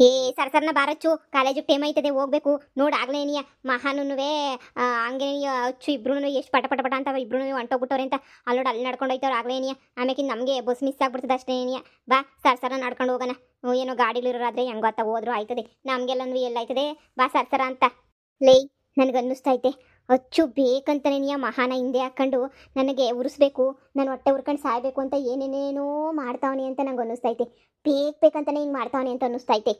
ಏ ಸರ್ಸರ್ನ ಬಾರಚ್ಚು, college time ಐತದೆ ಹೋಗ್ಬೇಕು. ನೋಡ್ ಆಗ್ಲೇ ನೀಯ ಮಹಾನುನುವೆ ಹಂಗೆ ಅಚ್ಚು ಇಬ್ರು ಎಷ್ಟು ಪಟ ಪಟ ಪಟ ಅಂತ ಇಬ್ರು ಹೊಂಟೋಗ್ಬಿಟ್ಟವ್ರೆ ಅಂತ ಅಲ್ಲೋಡ್ ಅಲ್ಲಿ ನಡ್ಕೊಂಡು ಹೋಯ್ತವ್ರು ಆಗ್ಲೇ ನೀಯ. ಆಮೇಲೆ ನಮಗೆ ಬಸ್ ಮಿಸ್ ಆಗ್ಬಿಡ್ತದೆ ಅಷ್ಟೇ ನೀಯ. ಬಾ ಸರ್ಸರ ನಡ್ಕೊಂಡು ಹೋಗೋಣ. ಏನೋ ಗಾಡಿಲಿರೋರಾದ್ರೆ ಹೆಂಗೋ ಅತ್ತ ಹೋದ್ರು ಆಯ್ತದೆ, ನಮ್ಗೆಲ್ಲನೂ ಎಲ್ಲಾಯ್ತದೆ. ಬಾ ಸರ್ಸರ ಅಂತ. ಲೇ, ನನಗನ್ನಿಸ್ತೈತೆ ಅಚ್ಚು ಬೇಕಂತಾನೆ ನೀಯ ಮಹಾನ ಹಿಂದೆ ಹಾಕೊಂಡು ನನಗೆ ಉರಿಸ್ಬೇಕು, ನಾನು ಹೊಟ್ಟೆ ಉರ್ಕೊಂಡು ಸಾಯ್ಬೇಕು ಅಂತ ಏನೇನೇನೋ ಮಾಡ್ತಾವನೆ ಅಂತ ನಂಗೆ ಅನ್ನಿಸ್ತೈತೆ. ಬೇಕಂತಾನೆ ಹಿಂಗೆ ಮಾಡ್ತಾವನೆ ಅಂತ ಅನ್ನಿಸ್ತೈತೆ.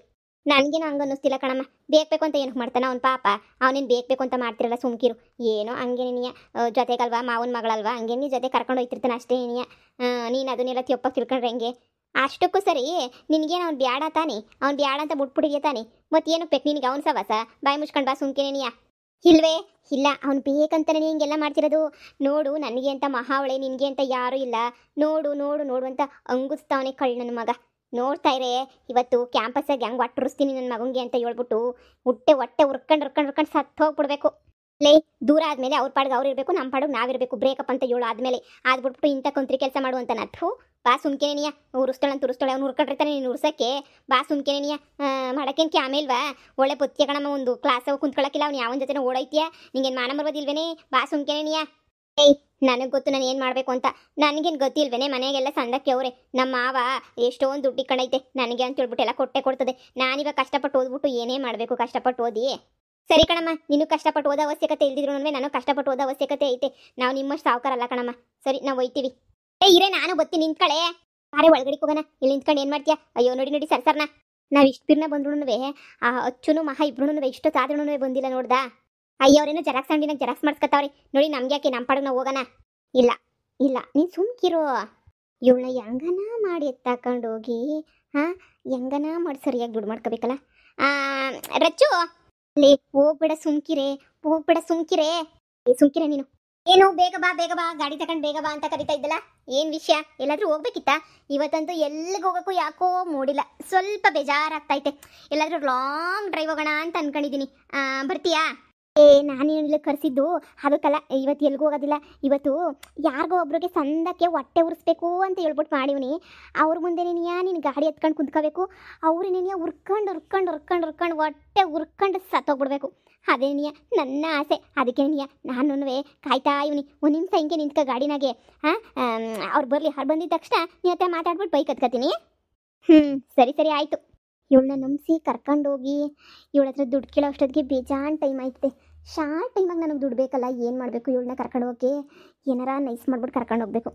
ನನಗೇನು ಹಂಗೆ ಅನ್ನಿಸ್ತಿಲ್ಲ ಕಣಮ್ಮ. ಬೇಕು ಅಂತ ಏನಕ್ಕೆ ಮಾಡ್ತಾನೆ ಅವ್ನು ಪಾಪ. ಅವನೇನು ಬೇಕು ಅಂತ ಮಾಡ್ತಿರಲ್ಲ, ಸುಮ್ಕಿರು. ಏನೋ ಹಂಗೆ ನೀಯ ಜೊತೆಗಲ್ವಾ, ಮಾವನ ಮಗಳಲ್ವಾ, ಹಂಗೆ ನೀ ಜೊತೆ ಕರ್ಕೊಂಡು ಹೋಯ್ತಿರ್ತಾನೆ ಅಷ್ಟೇ ನೀಯ. ನೀನು ಅದನ್ನೆಲ್ಲ ತಿಪ್ಪಕ್ಕೆ ತಿಳ್ಕೊಂಡ್ರೆ ಹೆಂಗೆ? ಅಷ್ಟಕ್ಕೂ ಸರಿ, ನಿನಗೇನು ಅವ್ನು ಬ್ಯಾಡ ತಾನೆ, ಅವ್ನು ಬ್ಯಾಡ ಅಂತ ಬಿಟ್ಬಿಟ್ಟಿದ್ಯಾ ತಾನೆ, ಮತ್ತೇನು ಬೇಕು ನಿನಗೆ ಅವ್ನು ಸವಾಸ? ಬಾಯಿ ಮುಚ್ಕೊಂಡು ಬಾ ಸುಮ್ಕೆ ನೀಯ. ಇಲ್ವೇ ಇಲ್ಲ, ಅವ್ನು ಬೇಕಂತಾನೆ ಹಿಂಗೆಲ್ಲ ಮಾಡ್ತಿರೋದು. ನೋಡು, ನನಗೆ ಅಂತ ಮಹಾವಳೆ, ನಿನಗೆ ಅಂತ ಯಾರೂ ಇಲ್ಲ. ನೋಡು ನೋಡು ನೋಡು ಅಂತ ಅಂಗುಸ್ತಾವನೆ ಕಳ್ಳ ನನ್ನ ಮಗ. ನೋಡ್ತಾ ಇರೇ, ಇವತ್ತು ಕ್ಯಾಂಪಸ್ಸಾಗಿ ಹೆಂಗೆ ಒಟ್ಟುರಿಸ್ತೀನಿ ನನ್ನ ಮಗಂಗೆ ಅಂತ ಹೇಳ್ಬಿಟ್ಟು ಹೊಟ್ಟೆ ಉರ್ಕೊಂಡು ಸತ್ತು ಹೋಗ್ಬಿಡ್ಬೇಕು. ಲೇ, ದೂರ ಆದಮೇಲೆ ಅವ್ರ ಪಾಡ್ಗೆ ಅವ್ರು ಇರಬೇಕು, ನಮ್ಮ ಪಾಡಿಗೆ ನಾವಿರಬೇಕು. ಬ್ರೇಕಪ್ ಅಂತ ಹೇಳು ಆದಮೇಲೆ ಆದ್ಬಿಟ್ಬಿಟ್ಟು ಇಂಥ ಕೊಂತ್ರಿ ಕೆಲಸ ಮಾಡುವಂತ ನಥು. ಬಾ ಸುಮ್ಕೆನೆನಿಯ. ಉರಿಸ್ತಾಳೆ ಅವ್ನು ಉರ್ಕೊಂಡಿರ್ತಾನೆ, ನೀನು ಉರ್ಸಕ್ಕೆ. ಬಾ ಸುಮ್ಕೆನೆನಿಯ. ಮಾಡಕ್ಕೇನ್ಕೆ ಆಮೇಲ್ವಾ? ಒಳ್ಳೆ ಪೊತ್ತಿಗೆ ಕಣಮ್ಮ, ಒಂದು ಕ್ಲಾಸ್ ಕುಂತ್ಕೊಳ್ಳೋಕ್ಕಿಲ್ಲ. ಅವ್ನು ಯಾವನ ಜೊತೆ ಓಡೈತೀಯ? ನಿಂಗೇನು ಮಾನ ಮರ್ಬೋದಿಲ್ವೇನೆ? ಬಾ ಸುಮ್ಕೆನೆನಿಯ. ಏಯ್, ನನಗೆ ಗೊತ್ತು ನಾನು ಏನು ಮಾಡಬೇಕು ಅಂತ. ನನಗೇನು ಗೊತ್ತಿಲ್ವೇನೆ? ಮನೆಗೆಲ್ಲ ಸಂದಕ್ಕೆ ಅವರೇ. ನಮ್ಮ ಮಾವ ಎಷ್ಟೊಂದು ದುಡ್ಡು ಇಟ್ಕೊಂಡೈತೆ ನನಗೆ ಅಂತ ಹೇಳ್ಬಿಟ್ಟು ಎಲ್ಲ ಕೊಡ್ತದೆ. ನಾನಿವಾಗ ಕಷ್ಟಪಟ್ಟು ಓದ್ಬಿಟ್ಟು ಏನೇ ಮಾಡಬೇಕು, ಕಷ್ಟಪಟ್ಟು ಓದಿ. ಸರಿ ಕಣಮ್ಮ, ನೀನು ಕಷ್ಟಪಟ್ಟು ಓದೋ ಅವಶ್ಯಕತೆ ಇಲ್ದಿದ್ರು ನಾನು ಕಷ್ಟಪಟ್ಟು ಓದೋ ಅವಶ್ಯಕತೆ ಐತೆ. ನಾವು ನಿಮ್ಮಷ್ಟು ಸಾವುಕಾರಲ್ಲ ಕಣಮ್ಮ. ಸರಿ, ನಾವು ಒಯ್ತೀವಿ. ಇರೇ, ನಾನು ಬತ್ತಿ ನಿಂತ್ಕಳೆ. ಅರೆ, ಒಳಗಡೆ ಹೋಗೋಣ. ಇಲ್ಲಿ ನಿಂತ್ಕೊಂಡು ಏನು ಮಾಡ್ತೀಯಾ? ಅಯ್ಯೋ, ನೋಡಿ ಸರ್ಸರ್ನ. ನಾವು ಇಷ್ಟು ಬಿರ್ನ ಬಂದ್ರೂ ಆ ಅಚ್ಚುನು ಮಹಾ ಇಬ್ರು ಇಷ್ಟೊತ್ತಾದ್ರೂ ಬಂದಿಲ್ಲ ನೋಡ್ದಾ? ಅಯ್ಯೋ, ಅವ್ರೇನೋ ಜೆರಾಕ್ಸ್ ಅಂಗಡಿನಾಗ ಜೆರಾಕ್ಸ್ ಮಾಡಿಸ್ಕೊತಾವ್ರಿ ನೋಡಿ. ನಮ್ಗೆ ಯಾಕೆ, ನಮ್ಮ ಪಾಡಿಗೆ ನಾವು ಹೋಗೋಣ. ಇಲ್ಲ ಇಲ್ಲ, ನೀನು ಸುಮ್ಕಿರೋ. ಇವಳನ್ನ ಹೆಂಗನ ಮಾಡಿ ಎತ್ತಾಕೊಂಡೋಗಿ ಹೆಂಗನ ಮಾಡಿ ಸರಿಯಾಗಿ ದುಡ್ಡು ಮಾಡ್ಕೋಬೇಕಲ್ಲ. ರಚ್ಚು, ಲೇ, ಹೋಗ್ಬೇಡ ಸುಮ್ಕಿರೆ. ಸುಮ್ಕಿರೆ ನೀನು. ಏನು ಬೇಗ ಬಾ ಗಾಡಿ ತಗೊಂಡು ಬೇಗ ಬಾ ಅಂತ ಕರಿತಾ ಇದ್ದಲ್ಲ, ಏನು ವಿಷಯ? ಎಲ್ಲಾದ್ರೂ ಹೋಗ್ಬೇಕಿತ್ತ? ಇವತ್ತಂತೂ ಎಲ್ಲಿಗೆ ಹೋಗೋಕ್ಕೂ ಯಾಕೋ ಮೂಡಿಲ್ಲ. ಸ್ವಲ್ಪ ಬೇಜಾರಾಗ್ತೈತೆ. ಎಲ್ಲಾದ್ರೂ ಲಾಂಗ್ ಡ್ರೈವ್ ಹೋಗೋಣ ಅಂತ ಅನ್ಕೊಂಡಿದ್ದೀನಿ. ಬರ್ತೀಯಾ? ನಾನೇನಿಲ್ಲ ಕರೆಸಿದ್ದು ಅದಕ್ಕಲ್ಲ. ಇವತ್ತು ಎಲ್ಗೂ ಹೋಗೋದಿಲ್ಲ. ಇವತ್ತು ಯಾರಿಗೋ ಒಬ್ರಿಗೆ ಸಂದಕ್ಕೆ ಹೊಟ್ಟೆ ಉರಿಸ್ಬೇಕು ಅಂತ ಹೇಳ್ಬಿಟ್ಟು ಮಾಡಿವ್ನಿ. ಅವ್ರ ಮುಂದೆ ನೀನು ಗಾಡಿ ಎತ್ಕೊಂಡು ಕುಂತ್ಕೋಬೇಕು. ಅವ್ರು ನೀನು ಉರ್ಕೊಂಡು ಹೊಟ್ಟೆ ಉರ್ಕೊಂಡು ಸತ್ತೋಗ್ಬಿಡ್ಬೇಕು. ಅದೇ ನನ್ನ ಆಸೆ. ಅದಕ್ಕೆ ನಾನು ಕಾಯ್ತಾ ಇವನಿ. ಒಂದು ನಿಮಿಷ ಹಿಂಗೆ ನಿಂತ್ಕೊ ಗಾಡಿನಾಗೆ. ಅವ್ರು ಬರಲಿ. ಅವ್ರು ಬಂದಿದ್ದ ತಕ್ಷಣ ನೀ ಹತ್ರ ಮಾತಾಡ್ಬಿಟ್ಟು ಬೈಕ್ ಹತ್ಕೋತೀನಿ. ಸರಿ ಆಯಿತು. ಇವಳನ್ನ ನಂಬಿಸಿ ಕರ್ಕೊಂಡೋಗಿ ಇವಳ ಹತ್ರ ದುಡ್ಡು ಕೇಳೋ ಅಷ್ಟೊತ್ತಿಗೆ ಬೇಜಾನ್ ಟೈಮ್ ಆಯ್ತದೆ. ಶಾರ್ಟ್ ಟೈಮಾಗಿ ನನಗೆ ದುಡ್ಡು ಬೇಕಲ್ಲ. ಏನು ಮಾಡಬೇಕು? ಇವಳನ್ನ ಕರ್ಕೊಂಡು ಹೋಗೋಕ್ಕೆ ಏನಾರ ನೈಸ್ ಮಾಡ್ಬಿಟ್ಟು ಕರ್ಕೊಂಡು ಹೋಗ್ಬೇಕು.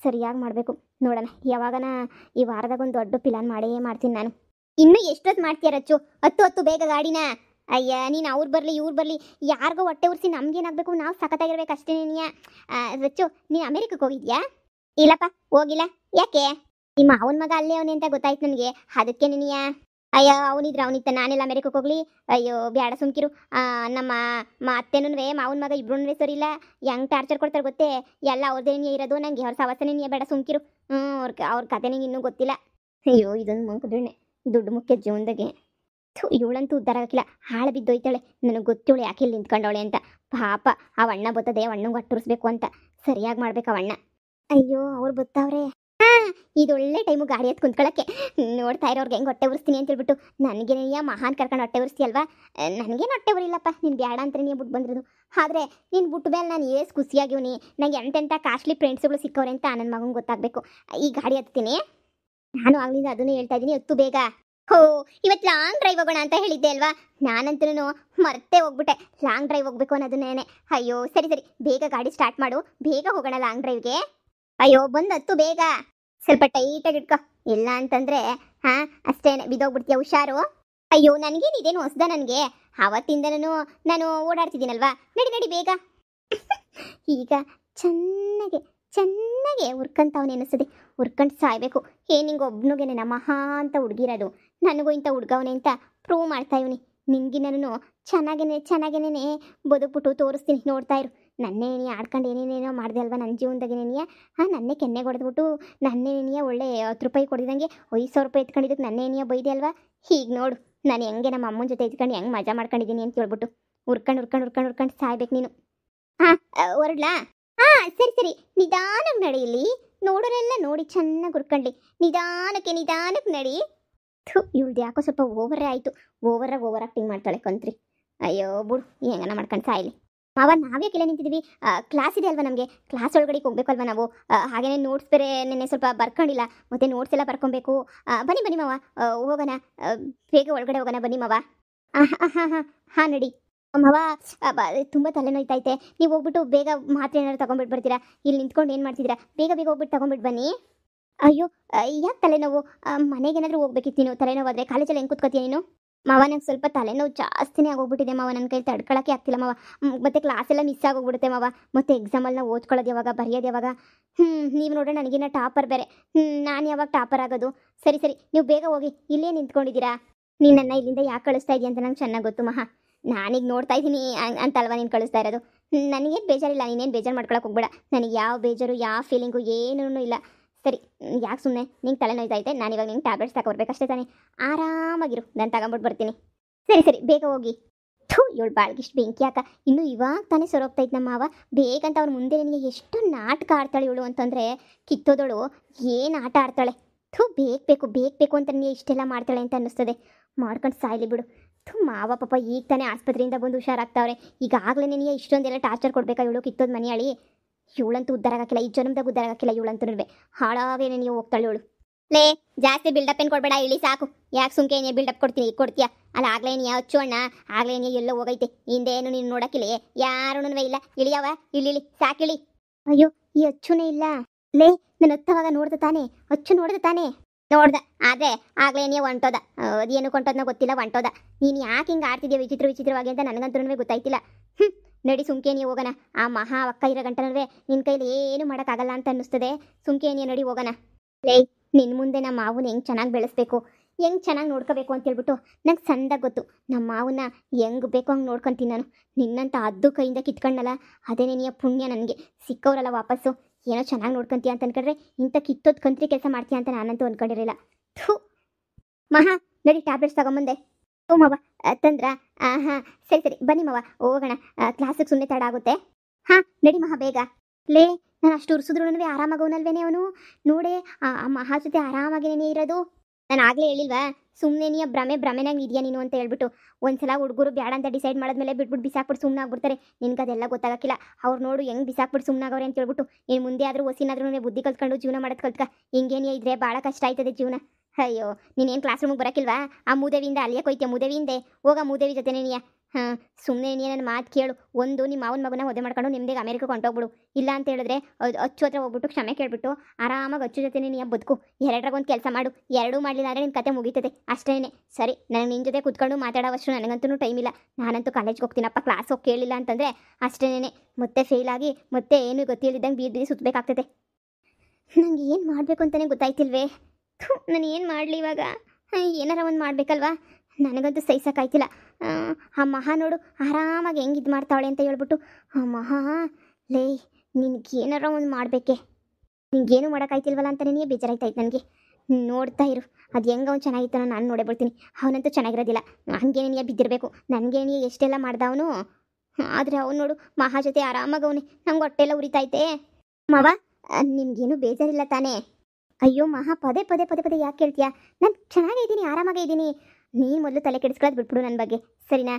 ಸರಿಯಾಗಿ ಮಾಡಬೇಕು. ನೋಡೋಣ, ಯಾವಾಗನ ಈ ವಾರದಾಗ ಒಂದು ದೊಡ್ಡ ಪ್ಲಾನ್ ಮಾಡ್ತೀನಿ ನಾನು. ಇನ್ನೂ ಎಷ್ಟೊತ್ತು ಮಾಡ್ತೀಯ ರಚ್ಚು? ಹತ್ತು ಬೇಗ ಗಾಡಿನ. ಅಯ್ಯ, ನೀನು ಅವ್ರು ಬರಲಿ ಇವ್ರು ಬರಲಿ ಯಾರಿಗೋ ಹೊಟ್ಟೆ ಉರಿಸಿ ನಮ್ಗೇನಾಗಬೇಕು? ನಾವು ಸಖತ್ತಾಗಿರ್ಬೇಕು ಅಷ್ಟೇ. ರಚ್ಚು, ನೀನು ಅಮೇರಿಕಕ್ಕೆ ಹೋಗಿದ್ಯಾ? ಇಲ್ಲಪ್ಪ, ಹೋಗಿಲ್ಲ. ಯಾಕೆ? ನಿಮ್ಮ ಅವನ ಮಗ ಅಲ್ಲೇ ಅವನೇ ಅಂತ ಗೊತ್ತಾಯ್ತು ನನಗೆ. ಅದಕ್ಕೆ ನೀನಿಯ. ಅಯ್ಯೋ, ಅವನಿತ್ತ ನಾನೆಲ್ಲ ಅಮೆರಿಕಕ್ಕೆ ಹೋಗ್ಲಿ? ಅಯ್ಯೋ, ಬ್ಯಾಡ ಸುಮ್ಕಿರು. ನಮ್ಮ ಅತ್ತೆನೂ ಮಾವನ ಮಗ ಇಬ್ರು ಸರಿ ಇಲ್ಲ. ಹೆಂಗೆ ಟಾರ್ಚರ್ ಕೊಡ್ತಾರೆ ಗೊತ್ತೇ? ಎಲ್ಲ ಅವ್ರದ್ದೇನೇ ಇರೋದು. ನನಗೆ ಅವ್ರ ಸವಾಸನೇ ಬೇಡ, ಸುಮ್ಕಿರು. ಅವ್ರ ಕತೆ ನಿಂಗೆ ಇನ್ನೂ ಗೊತ್ತಿಲ್ಲ. ಅಯ್ಯೋ, ಇದೊಂದು ಮುಗಿದ್ರೆ ದುಡ್ಡು ಮುಖ್ಯ ಜೀವನದಾಗೆ. ಇವಳಂತೂ ಉದ್ಧಾರ ಆಗಿಲ್ಲ, ಹಾಳು ಬಿದ್ದೋಯ್ತಾಳೆ. ನನಗೆ ಗೊತ್ತಿವಳು ಯಾಕೆ ಇಲ್ಲಿ ನಿಂತ್ಕೊಂಡವಳೆ ಅಂತ. ಪಾಪ ಆ ಅಣ್ಣ ಬರ್ತದೆ, ಅಣ್ಣಂಗೆ ಒಟ್ಟುರಿಸ್ಬೇಕು ಅಂತ. ಸರಿಯಾಗಿ ಮಾಡ್ಬೇಕು ಅವಣ್ಣ. ಅಯ್ಯೋ, ಅವ್ರು ಬತ್ತಾವ್ರೆ. ಇದೊಳ್ಳೆ ಟೈಮು ಗಾಡಿ ಹತ್ತು ಕುಂತ್ಕೊಳ್ಳೋಕ್ಕೆ. ನೋಡ್ತಾ ಇರೋರ್ಗೆ ಹೆಂಗೆ ಹೊಟ್ಟೆ ಉರಿಸ್ತೀನಿ ಅಂತ ಹೇಳ್ಬಿಟ್ಟು ನನಗೇನೆಯ ಮಹಾನ್ ಕರ್ಕೊಂಡು ಹೊಟ್ಟೆ ಉರಿಸ್ತೀಯಲ್ವಾ? ನನಗೇನು ಹೊಟ್ಟೆ ಉರಿಲ್ಲಪ್ಪ. ನೀನು ಬೇಡ ಅಂತ ನೀನು ಬಿಟ್ಟು ಬಂದಿರೋದು. ಆದರೆ ನೀನು ಬಿಟ್ಟು ಮೇಲೆ ನಾನು ಏಸ್ ಖುಷಿಯಾಗಿವ್ನಿ. ನಂಗೆ ಎಂತೆಂಥ ಕಾಸ್ಟ್ಲಿ ಫ್ರೆಂಡ್ಸ್ಗಳು ಸಿಕ್ಕವ್ರೆ ಅಂತ ನನ್ನ ಮಗಂಗೆ ಗೊತ್ತಾಗಬೇಕು. ಈ ಗಾಡಿ ಹತ್ತೀನಿ. ನಾನು ಆಗ್ಲಿಂದ ಅದನ್ನೇ ಹೇಳ್ತಾ ಇದ್ದೀನಿ, ಎತ್ತು ಬೇಗ. ಇವತ್ತು ಲಾಂಗ್ ಡ್ರೈವ್ ಹೋಗೋಣ ಅಂತ ಹೇಳಿದ್ದೆ ಅಲ್ವಾ? ನಾನಂತೂ ಮರ್ತೇ ಹೋಗ್ಬಿಟ್ಟೆ ಲಾಂಗ್ ಡ್ರೈವ್ ಹೋಗ್ಬೇಕು ಅನ್ನೋದನ್ನೇ. ಅಯ್ಯೋ, ಸರಿ ಬೇಗ ಗಾಡಿ ಸ್ಟಾರ್ಟ್ ಮಾಡು, ಬೇಗ ಹೋಗೋಣ ಲಾಂಗ್ ಡ್ರೈವ್ಗೆ. ಅಯ್ಯೋ, ಬಂದು ಹತ್ತು ಬೇಗ. ಸ್ವಲ್ಪ ಟೈಟಾಗಿ ಇಟ್ಕೊ, ಇಲ್ಲ ಅಂತಂದ್ರೆ ಅಷ್ಟೇನೆ ಬಿದ್ದೋಗ್ಬಿಡ್ತೀಯ. ಹುಷಾರು. ಅಯ್ಯೋ, ನನಗೇನಿದೇನು ಹೊಸ್ದ? ನನಗೆ ಆವತ್ತಿಂದನೂ ನಾನು ಓಡಾಡ್ತಿದ್ದೀನಲ್ವಾ. ನಡಿ ಬೇಗ. ಈಗ ಚೆನ್ನಾಗೆ ಉರ್ಕಂತವನೇ ಅನಿಸ್ತದೆ. ಉರ್ಕೊಂಡು ಸಾಯ್ಬೇಕು. ನಿಂಗೆ ಒಬ್ನಿಗೆ ನಮ್ಮ ಮಹಾ ಅಂತ ಹುಡುಗಿರೋದು. ನನಗೂ ಇಂಥ ಹುಡ್ಗವನೆ ಅಂತ ಪ್ರೂವ್ ಮಾಡ್ತಾ ಇವನಿ. ನಿನ್ಗಿನ್ನೂ ಚೆನ್ನಾಗೇನೆ ಬದುಕ್ಬಿಟ್ಟು ತೋರಿಸ್ತೀನಿ, ನೋಡ್ತಾ ಇರು. ನನ್ನೇ ಆಡ್ಕೊಂಡು ಏನೇನೇನೋ ಮಾಡಿದೆ ಅಲ್ವಾ ನನ್ನ ಜೀವನದಾಗೇನೆಯ. ನನ್ನೇ ಕೆನ್ನೆ ಹೊಡೆದ್ಬಿಟ್ಟು ನನ್ನೇನೆಯ ಒಳ್ಳೆ 10 ರೂಪಾಯಿ ಕೊಡಿದಂಗೆ 500 ರೂಪಾಯಿ ಎತ್ಕೊಂಡಿದ್ದಕ್ಕೆ ನನ್ನೇನೆಯ ಬೈದೆ ಅಲ್ವಾ? ಹೀಗೆ ನೋಡು, ನಾನು ಹೆಂಗೆ ನಮ್ಮ ಅಮ್ಮನ ಜೊತೆ ಎತ್ಕೊಂಡು ಹೆಂಗೆ ಮಜಾ ಮಾಡ್ಕೊಂಡಿದ್ದೀನಿ ಅಂತ ಹೇಳ್ಬಿಟ್ಟು ಉರ್ಕೊಂಡು ಸಾಯ್ಬೇಕು ನೀನು. ಹೊರಡ್ಲಾ? ಸರಿ ನಿಧಾನಕ್ಕೆ ನಡಿ. ಇಲ್ಲಿ ನೋಡೋರೆಲ್ಲ ನೋಡಿ ಚೆನ್ನಾಗಿ ಉರ್ಕೊಂಡ್ಲಿ. ನಿಧಾನಕ್ಕೆ ನಡಿ. ಇವಳ್ದು ಯಾಕೋ ಸ್ವಲ್ಪ ಓವರೇ ಆಯಿತು. ಓವರ್ ಆಕ್ಟಿಂಗ್ ಮಾಡ್ತಾಳೆ ಕಂತ್ರಿ. ಅಯ್ಯೋ ಬಿಡು, ಹೆಂಗನ ಮಾಡ್ಕೊಂಡು ಸಾಯ್ಲಿ. ಮಾವ ನಾವೇ ಕೆಲ ನಿಂತಿದ್ದೀವಿ. ಕ್ಲಾಸ್ ಇದೆ ಅಲ್ವಾ ನಮಗೆ, ಕ್ಲಾಸ್ ಒಳಗಡೆ ಹೋಗ್ಬೇಕಲ್ವಾ ನಾವು. ಹಾಗೇನೇ ನೋಟ್ಸ್ ಬೇರೆ ನೆನ್ನೆ ಸ್ವಲ್ಪ ಬರ್ಕೊಂಡಿಲ್ಲ, ಮತ್ತೆ ನೋಟ್ಸ್ ಎಲ್ಲ ಬರ್ಕೊಬೇಕು. ಬನ್ನಿ ಬನ್ನಿ ಮಾವ, ಹೋಗೋಣ. ಬೇಗ ಒಳಗಡೆ ಹೋಗೋಣ ಬನ್ನಿ ಮಾವ. ಹಾಂ ಹಾಂ ಹಾಂ ಹಾಂ ನಡಿ ಮಾವ. ತುಂಬ ತಲೆನೋಯ್ತೈತೆ, ನೀವು ಹೋಗ್ಬಿಟ್ಟು ಬೇಗ ಮಾತ್ರೆ ಏನಾದ್ರು ತೊಗೊಂಬಿಟ್ಟು ಬರ್ತೀರಾ? ಇಲ್ಲಿ ನಿಂತ್ಕೊಂಡು ಏನು ಮಾಡ್ತಿದ್ದೀರಾ? ಬೇಗ ಬೇಗ ಹೋಗ್ಬಿಟ್ಟು ತೊಗೊಂಬಿಟ್ಟು ಬನ್ನಿ. ಅಯ್ಯೋ, ಯಾಕೆ ತಲೆನೋವು? ಮನೆಗೇನಾದರೂ ಹೋಗ್ಬೇಕಿತ್ತು ನೀನು. ತಲೆನೋವಾದರೆ ಕಾಲೇಜಲ್ಲಿ ಹೆಂಗೆ ಕೂತ್ಕೋತೀಯ ನೀನು? ಮಾವ ನಂಗೆ ಸ್ವಲ್ಪ ತಲೆನೋವು ಜಾಸ್ತಿನೇ ಆಗೋಗ್ಬಿಟ್ಟಿದೆ ಮಾವ, ನನ್ನ ಕೈ ತಡ್ಕೊಳಕ್ಕೆ ಆಗ್ತಿಲ್ಲ ಮಾವ. ಮತ್ತೆ ಕ್ಲಾಸ್ ಎಲ್ಲ ಮಿಸ್ ಆಗೋಗ್ಬಿಡುತ್ತೆ ಮಾವ. ಮತ್ತೆ ಎಕ್ಸಾಮಲ್ಲಿ ನಾವು ಓದ್ಕೊಳ್ಳೋದು ಯಾವಾಗ, ಬರೆಯೋದು ಯಾವಾಗ? ನೀವು ನೋಡ್ರೆ ನನಗಿನ್ನ ಟಾಪರ್ ಬೇರೆ. ನಾನು ಯಾವಾಗ ಟಾಪರ್ ಆಗೋದು? ಸರಿ ಸರಿ, ನೀವು ಬೇಗ ಹೋಗಿ. ಇಲ್ಲೇ ನಿಂತ್ಕೊಂಡಿದ್ದೀರಾ? ನೀನು ನನ್ನ ಇಲ್ಲಿಂದ ಯಾಕೆ ಕಳಿಸ್ತಾ ಇದೀಯ ಅಂತ ನಂಗೆ ಚೆನ್ನಾಗಿ ಗೊತ್ತು ಮಹಾ. ನಾನೀಗ ನೋಡ್ತಾ ಇದ್ದೀನಿ ಅಂತಲ್ವಾ ನೀನು ಕಳಿಸ್ತಾ ಇರೋದು. ನನಗೇನು ಬೇಜಾರಿಲ್ಲ, ನೀನೇನು ಬೇಜಾರು ಮಾಡ್ಕೊಳಕ್ಕೆ ಹೋಗ್ಬೇಡ. ನನಗೆ ಯಾವ ಬೇಜಾರು, ಯಾವ ಫೀಲಿಂಗು ಏನೂ ಇಲ್ಲ. ಸರಿ, ಯಾಕೆ ಸುಮ್ಮನೆ ನಿಂಗೆ ತಲೆ ನೋಯ್ತೈತೆ? ನಾನು ಇವಾಗ ನಿಂಗೆ ಟ್ಯಾಬ್ಲೆಟ್ಸ್ ತಗೊಬರ್ಬೇಕಷ್ಟೇ ತಾನೇ. ಆರಾಮಾಗಿರು, ನಾನು ತಗೊಂಬಿಟ್ಟು ಬರ್ತೀನಿ. ಸರಿ ಸರಿ, ಬೇಗ ಹೋಗಿ. ಇವಳು ಬಾಳ್ಗಿಷ್ಟು ಬೆಂಕಿ ಯಾಕ ಇನ್ನೂ ಇವಾಗ ತಾನೇ ಸೊರೋಗ್ತೈತೆ ನಮ್ಮ ಮಾವ. ಬೇಕಂತ ಅವ್ರ ಮುಂದೆ ನಿನಗೆ ಎಷ್ಟು ನಾಟಕ ಆಡ್ತಾಳೆ ಇವಳು ಅಂತಂದರೆ, ಕಿತ್ತೋದಳು ಏನು ಆಟ ಆಡ್ತಾಳೆ. ಬೇಕು ಅಂತ ನೀನು ಇಷ್ಟೆಲ್ಲ ಮಾಡ್ತಾಳೆ ಅಂತ ಅನ್ನಿಸ್ತದೆ. ಮಾಡ್ಕೊಂಡು ಸಾಯ್ಲಿ ಬಿಡು. ಮಾವ ಪಾಪ ಈಗ ತಾನೇ ಆಸ್ಪತ್ರೆಯಿಂದ ಬಂದು ಹುಷಾರಾಗ್ತಾವ್ರೆ. ಈಗಾಗಲೇ ನಿನಗೆ ಇಷ್ಟೊಂದೆಲ್ಲ ಟಾರ್ಚರ್ ಕೊಡ್ಬೇಕಾ ಇವಳು ಕಿತ್ತೋದು ಮನೆಯಾಳಿ? ಇವಳಂತೂ ಉದ್ದಾರ ಆಗಕ್ಕಿಲ್ಲ, ಈ ಜನ್ಮದಾಗ ಉದ್ದಾರ ಆಗಕ್ಕಿಲ್ಲ ಇವಳಂತೂ. ಹಾಳಾವೇನೆ ನೀವು ಹೋಗ್ತಾಳೆ ಇವಳು. ಲೇ, ಜಾಸ್ತಿ ಬಿಲ್ಡಪ್ ಏನು ಕೊಡಬೇಡ, ಇಳಿ ಸಾಕು. ಯಾಕೆ ಸುಮ್ಕೆ ಏನೇ ಬಿಲ್ಡಪ್ ಕೊಡ್ತೀಯಾ? ಅಲ್ಲ, ಆಗ್ಲೇ ನೀ ಯಾವ ಅಣ್ಣ, ಆಗ್ಲೇ ನೀ ಎಲ್ಲೋ ಹೋಗೈತೆ. ಹಿಂದೇನು ನೀನು ನೋಡಕ್ಕಿಲ್ಲ, ಯಾರೂ ಇಲ್ಲ. ಇಳಿಯವ, ಇಳಿ ಸಾಕಿಳಿ. ಅಯ್ಯೋ, ಈ ಅಚ್ಚುನೇ ಇಲ್ಲ. ಲೇ, ನನ್ನ ಹತ್ತವಾಗ ನೋಡ್ದೆ ತಾನೇ, ಅಚ್ಚು ನೋಡ್ದೆ ತಾನೇ? ನೋಡ್ದ, ಆದರೆ ಆಗ್ಲೇ ನೀ ಹೊಂಟೋದ. ಅದೇನು ಕೊಂಟೋದ್ನ ಗೊತ್ತಿಲ್ಲ, ಹೊಂಟೋದ. ನೀನು ಯಾಕೆ ಹಿಂಗೆ ಆಡ್ತಿದ್ಯಾ ವಿಚಿತ್ರವಾಗಿ ಅಂತ ನನಗಂತೂ ಗೊತ್ತಾಯ್ತಿಲ್ಲ. ನಡಿ ಸುಮ್ಕೆ ನೀವು ಹೋಗೋಣ. ಆ ಮಹಾ ಅಕ್ಕ ಇರೋ ಗಂಟನವೇ ನಿನ್ನ ಕೈಲಿ ಏನು ಮಾಡೋಕ್ಕಾಗಲ್ಲ ಅಂತ ಅನ್ನಿಸ್ತದೆ. ಸುಮ್ಕೆ ನೀವು ನಡಿ ಹೋಗೋಣ. ಲೇ, ನಿನ್ನ ಮುಂದೆ ನಮ್ಮ ಮಾವನ ಹೆಂಗೆ ಚೆನ್ನಾಗಿ ಬೆಳೆಸ್ಬೇಕು, ಹೆಂಗೆ ಚೆನ್ನಾಗಿ ನೋಡ್ಕೋಬೇಕು ಅಂತೇಳ್ಬಿಟ್ಟು ನಂಗೆ ಸಂದಾಗ ಗೊತ್ತು. ನಮ್ಮ ಮಾವನ್ನ ಹೆಂಗೆ ಬೇಕೋ ಹಂಗೆ ನೋಡ್ಕೊತೀನಿ ನಾನು. ನಿನ್ನಂತ ಅದ್ದು ಕೈಯಿಂದ ಕಿತ್ಕೊಂಡಲ್ಲ, ಅದೇ ನಿನ್ನ ಪುಣ್ಯ. ನನಗೆ ಸಿಕ್ಕವರಲ್ಲ ವಾಪಸ್ಸು. ಏನೋ ಚೆನ್ನಾಗಿ ನೋಡ್ಕೊತೀಯ ಅಂತ ಅನ್ಕೊಂಡ್ರೆ ಇಂಥ ಕಿತ್ತೋದು ಕಂತ್ರಿ ಕೆಲಸ ಮಾಡ್ತೀಯ ಅಂತ ನಾನಂತೂ ಅಂದ್ಕೊಂಡಿರಲಿಲ್ಲ. ಮಹಾ, ನಡಿ ಟ್ಯಾಬ್ಲೆಟ್ಸ್ ತಗೊಂಬಂದೆ. ಮಾವ ತಂದ್ರ? ಹಾಂ ಸರಿ ಬನ್ನಿ ಮಾವ, ಹೋಗೋಣ. ಕ್ಲಾಸಿಗೆ ಸುಮ್ಮನೆ ತಡ ಆಗುತ್ತೆ. ಹಾಂ ನಡಿ ಮಹಾ, ಬೇಗ. ಲೇ, ನಾನು ಅಷ್ಟು ಉರ್ಸಿದ್ರೂ ಆರಾಮಾಗವನಲ್ವೇನೆ ಅವನು. ನೋಡೇ ಆ ಮಹಾ ಜೊತೆ ಆರಾಮಾಗೇನೇ ಇರೋದು. ನಾನು ಆಗಲೇ ಹೇಳಿಲ್ವಾ, ಸುಮ್ಮನೆ ನೀ ಭ್ರಮೆನಾಗ ಇದೆಯಾ ನೀನು ಅಂತ ಹೇಳ್ಬಿಟ್ಟು. ಒಂದ್ಸಲ ಹುಡುಗರು ಬೇಡ ಅಂತ ಡಿಸೈಡ್ ಮಾಡಿದ್ಮೇಲೆ ಬಿಟ್ಬಿಟ್ಟು ಬಿಸಾಕ್ಬಿಟ್ಟು ಸುಮ್ಮನೆ ಆಗ್ಬಿಡ್ತಾರೆ. ನಿನ್ಗೆ ಅದೆಲ್ಲ ಗೊತ್ತಾಗಕ್ಕಿಲ್ಲ. ಅವ್ರು ನೋಡು ಹೆಂಗೆ ಬಿಸಾಕ್ಬಿಟ್ಟು ಸುಮ್ಮನಾಗವ್ರೆ ಅಂತ ಹೇಳ್ಬಿಟ್ಟು. ಇನ್ನು ಮುಂದೆ ಆದರೂ ಹೊಸಿನಾದ್ರೂ ಬುದ್ಧಿ ಕಲ್ತ್ಕೊಂಡು ಜೀವನ ಮಾಡೋದು ಕಲ್ತ್ಕ. ಹಿಂಗೇನೇ ಇದ್ರೆ ಭಾಳ ಕಷ್ಟ ಆಯ್ತದೆ ಜೀವನ. ಅಯ್ಯೋ, ನೀನೇನು ಕ್ಲಾಸ್ ರೂಮಿಗೆ ಬರೋಕ್ಕಿಲ್ವಾ? ಆ ಮೂದೇವಿಯಿಂದ ಅಲ್ಲಿಯೇ ಕೊಯ್ತೀಯ, ಮೂದೇವಿಯಿಂದೆ ಹೋಗ. ಮೂದೇವಿ ಜೊತೆನೇ ನೀಯ. ಸುಮ್ಮನೆ ನೀ ನನ್ನ ಮಾತು ಕೇಳು. ಒಂದು ನಿಮ್ಮ ಮಾವನ ಮಗನ ಮದುವೆ ಮಾಡ್ಕೊಂಡು ನಿಮ್ಮದೇ ಅಮೆರಿಕಕ್ಕೆ ಹೊಂಟೋಗ್ಬಿಡು. ಇಲ್ಲ ಅಂತ ಹೇಳಿದ್ರೆ ಅಚ್ಚು ಹತ್ರ ಹೋಗ್ಬಿಟ್ಟು ಕ್ಷಮೆ ಕೇಳ್ಬಿಟ್ಟು ಆರಾಮಾಗಿ ಅಚ್ಚು ಜೊತೆನೇ ನೀ ಬದುಕು. ಎರಡರಾಗೊಂದು ಕೆಲಸ ಮಾಡು. ಎರಡೂ ಮಾಡಲಿಲ್ಲ ಅಂದರೆ ನಿನ್ನ ಕತೆ ಮುಗೀತದೆ ಅಷ್ಟೇನೆ. ಸರಿ, ನನಗೆ ನಿನ್ನ ಜೊತೆ ಕೂತ್ಕೊಂಡು ಮಾತಾಡೋವಷ್ಟು ನನಗಂತೂ ಟೈಮ್ ಇಲ್ಲ. ನಾನಂತೂ ಕಾಲೇಜ್ಗೆ ಹೋಗ್ತೀನಪ್ಪ. ಕ್ಲಾಸ್ ಹೋಗಿ ಕೇಳಿಲ್ಲ ಅಂತಂದರೆ ಅಷ್ಟೇನೆ, ಮತ್ತೆ ಫೇಲ್ ಆಗಿ ಮತ್ತೆ ಏನು ಗೊತ್ತಿಲ್ಲದಂಗೆ ಬೀದಿ ಸುತ್ತಬೇಕಾಗ್ತದೆ. ನನಗೆ ಏನು ಮಾಡಬೇಕು ಅಂತಲೇ ಗೊತ್ತಾಯ್ತಿಲ್ವೇ. ನಾನು ಏನು ಮಾಡಲಿ ಇವಾಗ? ಏನಾರ ಒಂದು ಮಾಡಬೇಕಲ್ವಾ? ನನಗಂತೂ ಸಹಿಸೋಕ್ಕಾಯ್ತಿಲ್ಲ. ಆ ಮಹಾ ನೋಡು ಆರಾಮಾಗಿ ಹೆಂಗೆ ಇದು ಮಾಡ್ತಾವಳೆ ಅಂತ ಹೇಳ್ಬಿಟ್ಟು. ಆ ಮಹಾ, ಲೇ, ನಿನ್ಗೆ ಏನಾರ ಒಂದು ಮಾಡಬೇಕೆ. ನಿನ್ಗೇನು ಮಾಡೋಕ್ಕಾಯ್ತಿಲ್ವಲ್ಲ ಅಂತ ನನಗೆ ಬೇಜಾರಾಯ್ತಾಯ್ತು ನನಗೆ. ನೋಡ್ತಾ ಇರು, ಅದು ಹೆಂಗೆ ಅವ್ನು ಚೆನ್ನಾಗಿತ್ತಾನೋ ನಾನು ನೋಡೇ ಬಿಡ್ತೀನಿ. ಅವನಂತೂ ಚೆನ್ನಾಗಿರೋದಿಲ್ಲ. ಹಂಗೇನೇ ನೀ ಬಿದ್ದಿರಬೇಕು. ನನಗೆ ನೀ ಎಷ್ಟೆಲ್ಲ ಮಾಡ್ದ ಅವನು. ಆದರೆ ಅವ್ನು ನೋಡು ಮಹಾ ಜೊತೆ ಆರಾಮಾಗಿ ಅವನೇ. ನಂಗೆ ಹೊಟ್ಟೆಲ್ಲ ಉರಿತೈತೆ. ಮಾವ, ನಿಮ್ಗೇನು ಬೇಜಾರಿಲ್ಲ ತಾನೇ? ಅಯ್ಯೋ ಮಹಾ, ಪದೇ ಯಾಕೆ ಕೇಳ್ತೀಯಾ? ನಾನು ಚೆನ್ನಾಗೇ ಇದ್ದೀನಿ, ಆರಾಮಾಗೇ ಇದ್ದೀನಿ. ನೀನು ಮೊದಲು ತಲೆ ಕೆಡಿಸ್ಕೊಳ್ಳೋದು ಬಿಟ್ಬಿಡು ನನ್ನ ಬಗ್ಗೆ, ಸರಿನಾ?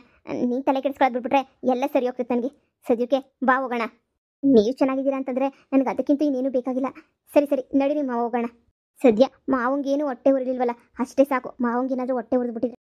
ನೀನು ತಲೆ ಕೆಡಿಸ್ಕೊಳ್ಳೋದು ಬಿಟ್ಬಿಟ್ರೆ ಎಲ್ಲ ಸರಿ ಹೋಗ್ತದೆ ನನಗೆ. ಸದ್ಯಕ್ಕೆ ಬಾ ಹೋಗೋಣ. ನೀವು ಚೆನ್ನಾಗಿದ್ದೀರಾ ಅಂತಂದರೆ ನನಗೆ ಅದಕ್ಕಿಂತ ಇನ್ನೇನು ಬೇಕಾಗಿಲ್ಲ. ಸರಿ ನಡಿ ನಿಮ್ಮ ಹೋಗೋಣ. ಸದ್ಯ ಮಾವಂಗೇನು ಹೊಟ್ಟೆ ಉರಿಲಿಲ್ವಲ್ಲ, ಅಷ್ಟೇ ಸಾಕು. ಮಾವಂಗೇನಾದರೂ ಹೊಟ್ಟೆ ಉರಿದ್ಬಿಟ್ಟಿದ್ರೆ